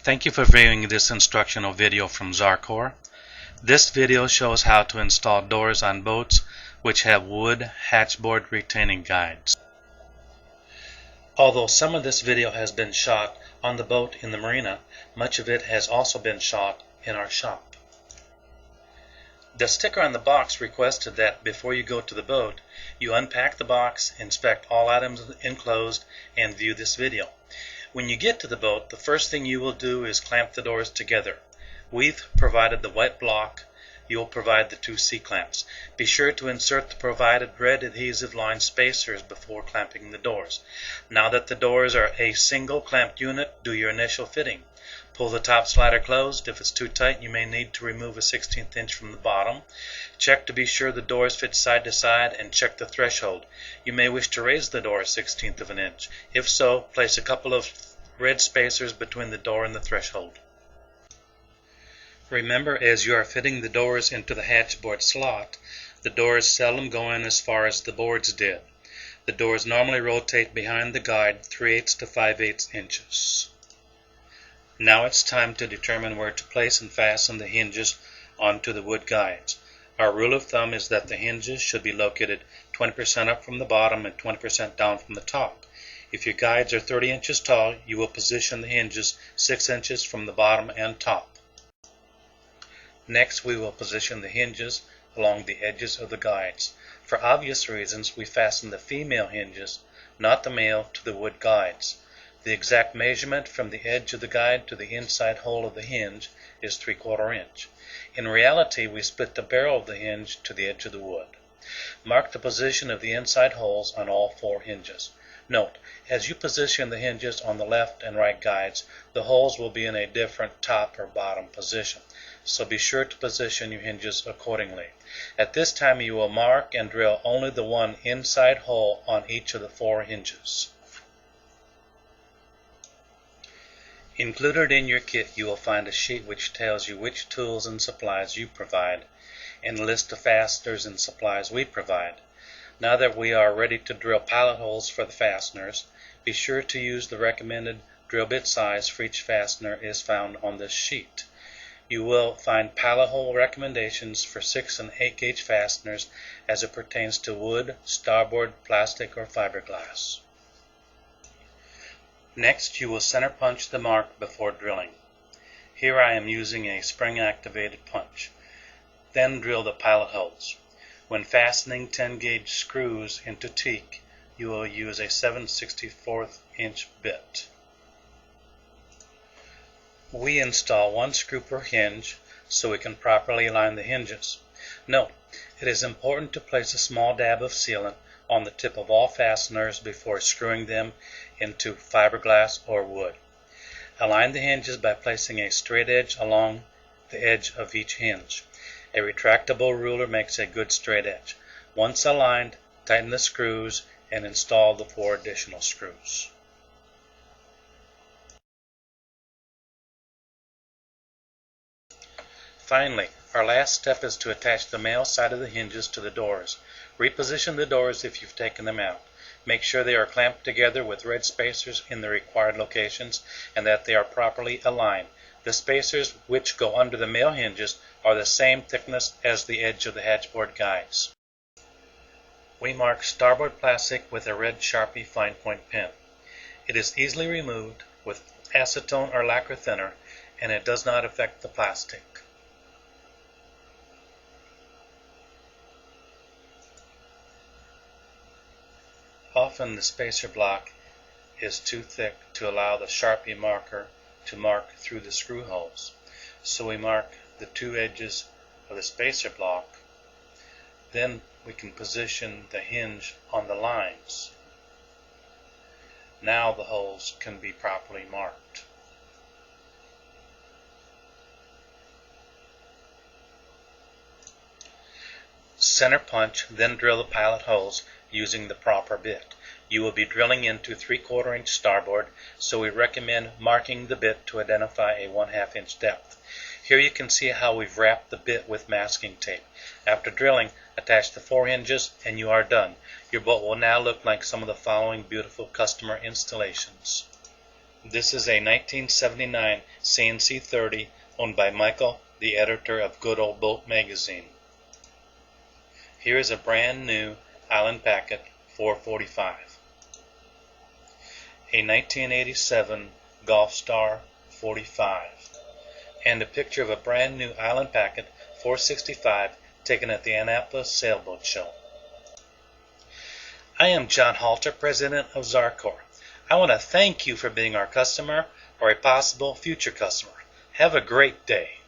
Thank you for viewing this instructional video from Zarcor. This video shows how to install doors on boats which have wood hatchboard retaining guides. Although some of this video has been shot on the boat in the marina, much of it has also been shot in our shop. The sticker on the box requested that before you go to the boat, you unpack the box, inspect all items enclosed, and view this video. When you get to the boat, the first thing you will do is clamp the doors together. We've provided the white block. You'll provide the two C-clamps. Be sure to insert the provided red adhesive line spacers before clamping the doors. Now that the doors are a single clamped unit, do your initial fitting. Pull the top slider closed. If it's too tight, you may need to remove a 1/16 inch from the bottom. Check to be sure the doors fit side to side and check the threshold. You may wish to raise the door a 1/16 of an inch. If so, place a couple of red spacers between the door and the threshold. Remember, as you are fitting the doors into the hatchboard slot, the doors seldom go in as far as the boards did. The doors normally rotate behind the guide 3/8 to 5/8 inches. Now it's time to determine where to place and fasten the hinges onto the wood guides. Our rule of thumb is that the hinges should be located 20% up from the bottom and 20% down from the top. If your guides are 30 inches tall, you will position the hinges 6 inches from the bottom and top. Next, we will position the hinges along the edges of the guides. For obvious reasons, we fasten the female hinges, not the male, to the wood guides. The exact measurement from the edge of the guide to the inside hole of the hinge is 3/4 inch. In reality, we split the barrel of the hinge to the edge of the wood. Mark the position of the inside holes on all 4 hinges. Note, as you position the hinges on the left and right guides, the holes will be in a different top or bottom position, so be sure to position your hinges accordingly. At this time, you will mark and drill only the one inside hole on each of the 4 hinges. Included in your kit, you will find a sheet which tells you which tools and supplies you provide, and a list of fasteners and supplies we provide. Now that we are ready to drill pilot holes for the fasteners, be sure to use the recommended drill bit size for each fastener is found on this sheet. You will find pilot hole recommendations for 6 and 8 gauge fasteners as it pertains to wood, starboard, plastic, or fiberglass. Next, you will center punch the mark before drilling. Here I am using a spring-activated punch. Then drill the pilot holes. When fastening 10 gauge screws into teak, you will use a 7/64 inch bit. We install 1 screw per hinge so we can properly align the hinges. Note, it is important to place a small dab of sealant on the tip of all fasteners before screwing them into fiberglass or wood. Align the hinges by placing a straight edge along the edge of each hinge. A retractable ruler makes a good straight edge. Once aligned, tighten the screws and install the 4 additional screws. Finally, our last step is to attach the male side of the hinges to the doors. Reposition the doors if you've taken them out. Make sure they are clamped together with red spacers in the required locations and that they are properly aligned. The spacers which go under the male hinges are the same thickness as the edge of the hatchboard guides. We mark starboard plastic with a red Sharpie fine point pen. It is easily removed with acetone or lacquer thinner, and it does not affect the plastic. Often the spacer block is too thick to allow the Sharpie marker to mark through the screw holes. So we mark the 2 edges of the spacer block. Then we can position the hinge on the lines. Now the holes can be properly marked. Center punch, then drill the pilot holes using the proper bit. You will be drilling into 3/4 inch starboard, so we recommend marking the bit to identify a 1/2 inch depth. Here you can see how we've wrapped the bit with masking tape. After drilling, attach the 4 hinges and you are done. Your boat will now look like some of the following beautiful customer installations. This is a 1979 CNC 30 owned by Michael, the editor of Good Old Boat magazine. Here is a brand new Island Packet 445. A 1987 Gulf Star 45. And a picture of a brand new Island Packet 465 taken at the Annapolis Sailboat Show. I am John Halter, president of Zarcor. I want to thank you for being our customer or a possible future customer. Have a great day.